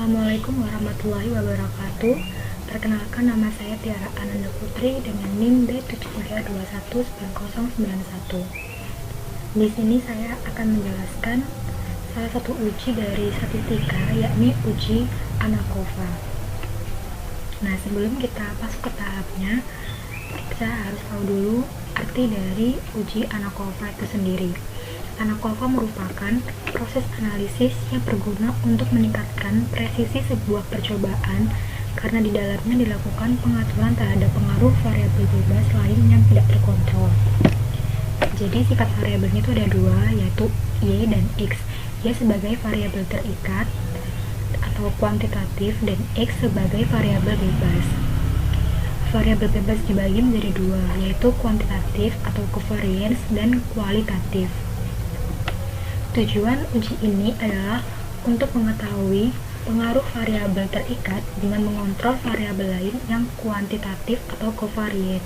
Assalamualaikum warahmatullahi wabarakatuh. Perkenalkan, nama saya Tiara Ananda Putri dengan NIM B73219091. Di sini saya akan menjelaskan salah satu uji dari statistika, yakni uji ANACOVA. Nah, sebelum kita masuk ke tahapnya, kita harus tahu dulu arti dari uji ANACOVA itu sendiri. ANACOVA merupakan proses analisis yang berguna untuk meningkatkan presisi sebuah percobaan karena di dalamnya dilakukan pengaturan terhadap pengaruh variabel bebas lain yang tidak terkontrol. Jadi sifat variabelnya itu ada dua, yaitu Y dan X. Y sebagai variabel terikat atau kuantitatif dan X sebagai variabel bebas. Variabel bebas dibagi menjadi dua, yaitu kuantitatif atau covariance dan kualitatif. Tujuan uji ini adalah untuk mengetahui pengaruh variabel terikat dengan mengontrol variabel lain yang kuantitatif atau covariant.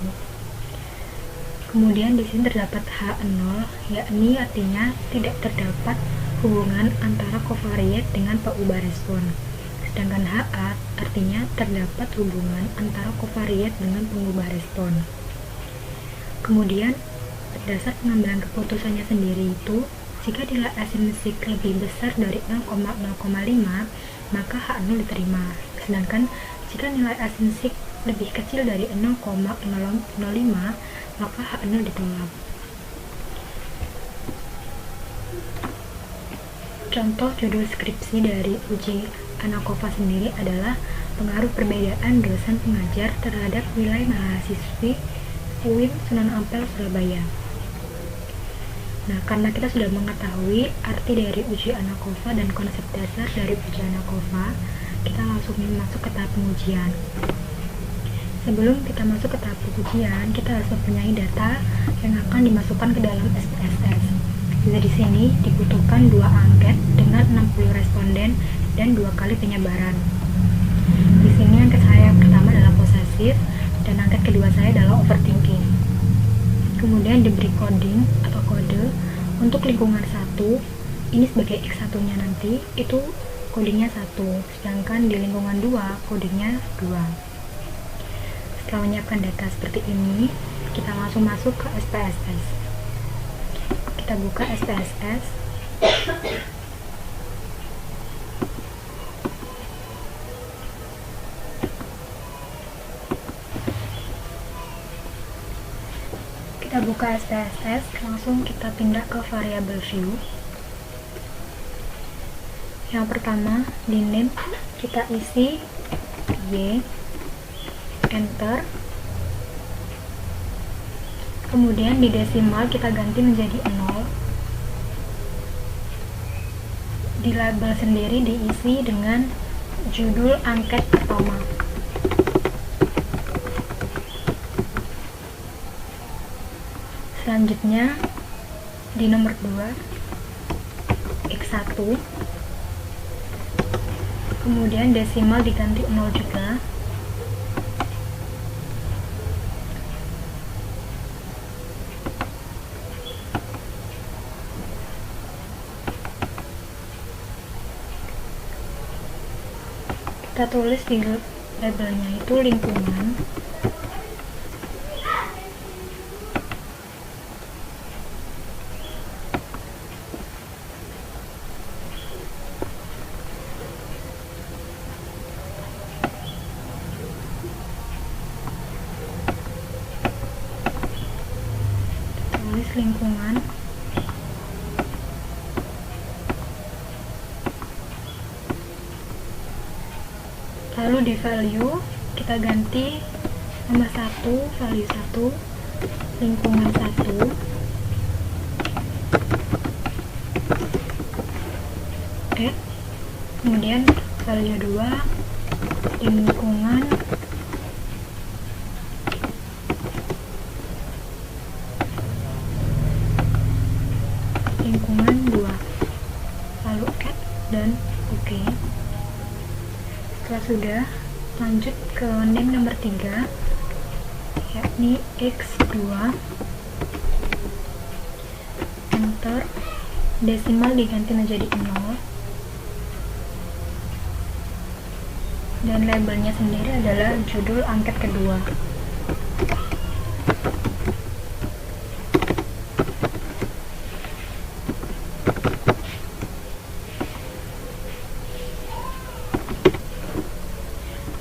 Kemudian di sini terdapat H0, yakni artinya tidak terdapat hubungan antara covariant dengan pengubah respon. Sedangkan HA artinya terdapat hubungan antara covariant dengan pengubah respon. Kemudian dasar pengambilan keputusannya sendiri itu, jika nilai asinsik lebih besar dari 0,05, maka H0 diterima. Sedangkan jika nilai asinsik lebih kecil dari 0,005, maka H0 ditolak. Contoh judul skripsi dari uji ANACOVA sendiri adalah pengaruh perbedaan dosen pengajar terhadap nilai mahasiswi UIN Sunan Ampel, Surabaya. Nah, karena kita sudah mengetahui arti dari uji ANACOVA dan konsep dasar dari uji ANACOVA, kita langsung masuk ke tahap pengujian. Sebelum kita masuk ke tahap pengujian, kita harus mempunyai data yang akan dimasukkan ke dalam SPSS. Di sini dibutuhkan 2 angket dengan 60 responden dan 2 kali penyebaran. Di sini angket saya yang pertama adalah posesif dan angket kedua saya adalah overthinking. Kemudian diberi coding atau kode untuk lingkungan 1, ini sebagai X1 nya nanti itu codingnya 1, sedangkan di lingkungan 2 codingnya 2. Setelah menyiapkan data seperti ini, kita langsung masuk ke SPSS. Kita buka SPSS. Kita buka SPSS, langsung kita pindah ke variable view. Yang pertama, di name kita isi Y, enter. Kemudian di desimal kita ganti menjadi 0. Di label sendiri diisi dengan judul angket pertama. Selanjutnya di nomor 2 X1, kemudian desimal diganti 0 juga. Kita tulis di labelnya itu lingkungan. Lingkungan. Lalu di value kita ganti nama 1, value 1, lingkungan 1. Kemudian value 2, lingkungan lingkungan 2, lalu add dan OK. Setelah sudah, lanjut ke name nomor 3, yakni X2, enter. Desimal diganti menjadi 0. dan labelnya sendiri adalah judul angket kedua.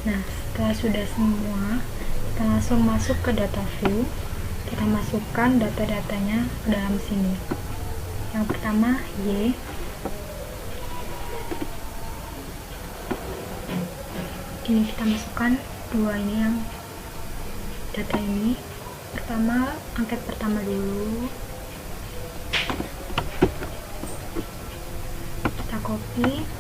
Nah, setelah sudah semua, kita langsung masuk ke data view. Kita masukkan data-datanya ke dalam sini. Yang pertama Y. Ini kita masukkan dua ini yang data ini. Pertama, angket pertama dulu. Kita copy.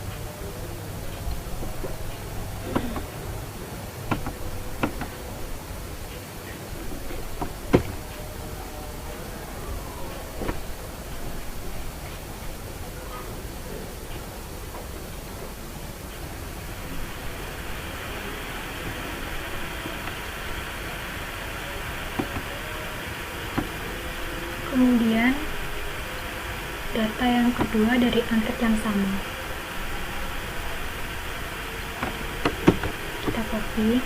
Kemudian data yang kedua dari angket yang sama, kita copy,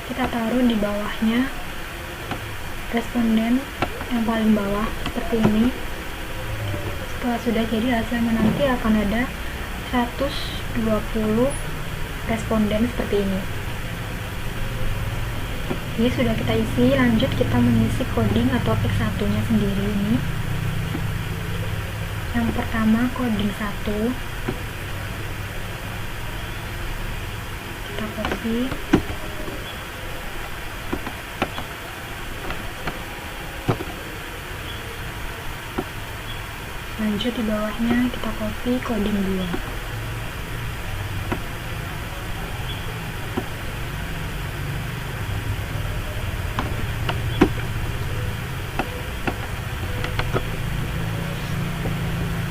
kita taruh di bawahnya responden yang paling bawah seperti ini. Setelah sudah jadi hasilnya nanti akan ada 120 responden seperti ini. Ini sudah kita isi, lanjut kita mengisi coding atau X1 nya sendiri ini. Yang pertama coding 1, kita copy, lanjut di bawahnya kita copy coding 2.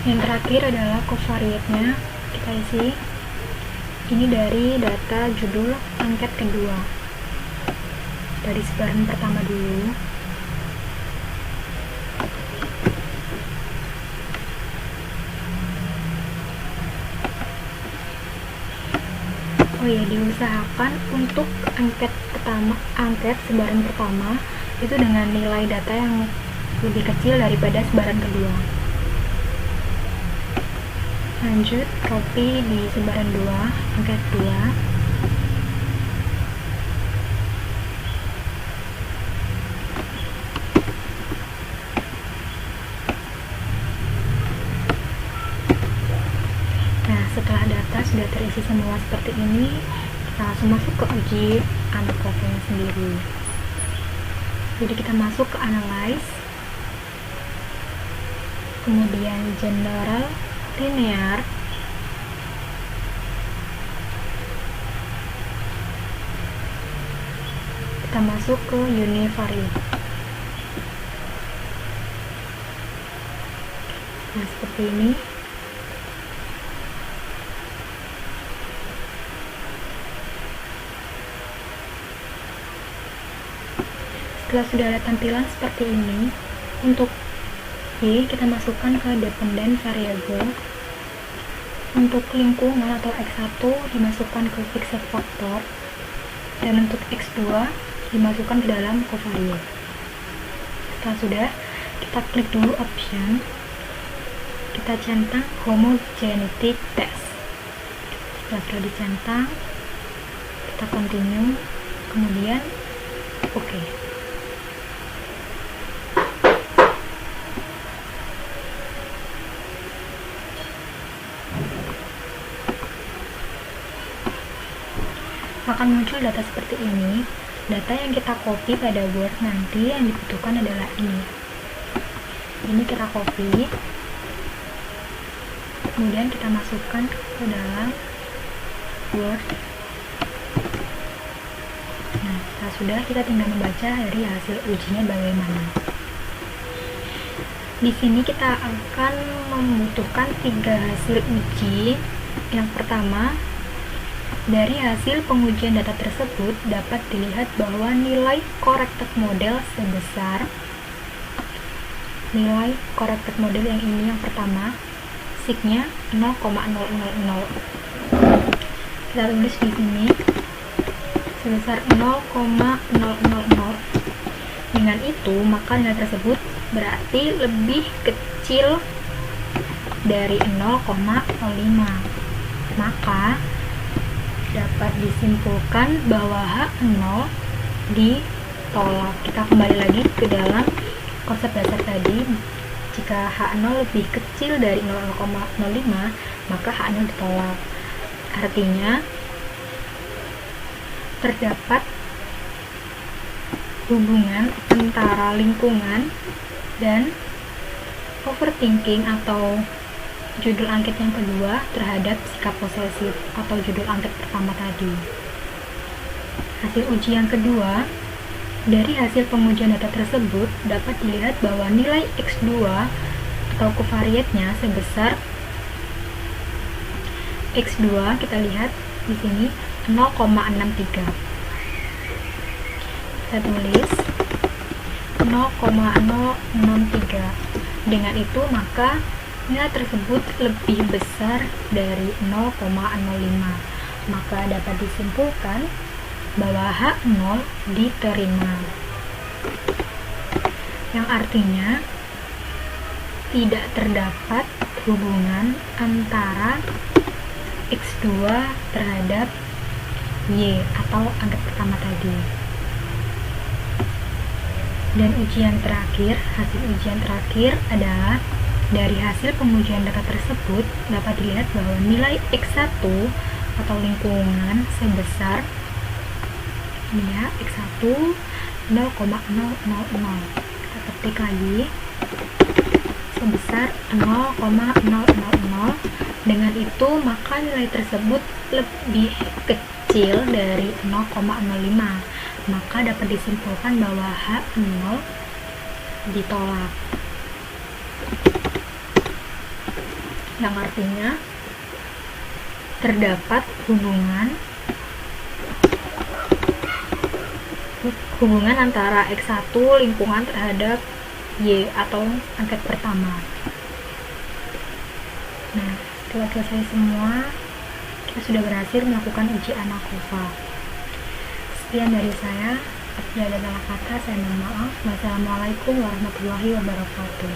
Yang terakhir adalah covariate-nya, kita isi. Ini dari data judul angket kedua, dari sebaran pertama dulu. Oh ya, diusahakan untuk angket sebaran pertama itu dengan nilai data yang lebih kecil daripada sebaran kedua. Lanjut copy di sebaran 2, angket 2. Nah, setelah data sudah terisi semua seperti ini, kita langsung masuk ke uji ANKOVA sendiri. Jadi kita masuk ke analyze, kemudian general, linear, kita masuk ke univariate. Nah, seperti ini. Setelah sudah ada tampilan seperti ini, untuk Y kita masukkan ke dependent variable. Untuk lingkungan atau X1 dimasukkan ke fixed factor, dan untuk X2 dimasukkan ke dalam covariate. Setelah sudah, kita klik dulu option, kita centang homogeneity test. Setelah sudah dicentang, kita continue, kemudian oke. Akan muncul data seperti ini. Data yang kita copy pada Word nanti yang dibutuhkan adalah ini. Ini kita copy, kemudian kita masukkan ke dalam Word. Nah, setelah sudah, kita tinggal membaca dari hasil ujinya bagaimana. Di sini kita akan membutuhkan 3 hasil uji. Yang pertama, dari hasil pengujian data tersebut dapat dilihat bahwa nilai corrected model sebesar nilai corrected model yang ini yang pertama, signya 0,000. kita tulis di sini sebesar 0,000. Dengan itu, maka nilai tersebut berarti lebih kecil dari 0,05. Maka dapat disimpulkan bahwa H0 ditolak. Kita kembali lagi ke dalam konsep dasar tadi. Jika H0 lebih kecil dari 0,05, maka H0 ditolak. Artinya terdapat hubungan antara lingkungan dan overthinking atau judul angket yang kedua terhadap sikap posesif atau judul angket pertama tadi. Hasil uji yang kedua, dari hasil pengujian data tersebut dapat dilihat bahwa nilai X2 atau covariatnya sebesar X2, kita lihat di sini 0,63. Kita tulis 0,063. Dengan itu maka nilai tersebut lebih besar dari 0,05. Maka dapat disimpulkan bahwa H0 diterima. Yang artinya tidak terdapat hubungan antara X2 terhadap Y atau angka pertama tadi. Dan ujian terakhir, hasil ujian terakhir adalah dari hasil pengujian data tersebut dapat dilihat bahwa nilai X1 atau lingkungan sebesar ini ya, X1 0,000. Kita ketik lagi sebesar 0,000. Dengan itu maka nilai tersebut lebih kecil dari 0,05. Maka dapat disimpulkan bahwa H0 ditolak. Yang artinya terdapat hubungan antara X1 lingkungan terhadap Y atau angket pertama. Nah, setelah selesai semua, kita sudah berhasil melakukan uji ANAKOVA. Sekian dari saya. Apabila ada salah kata, saya mohon maaf. Wassalamualaikum warahmatullahi wabarakatuh.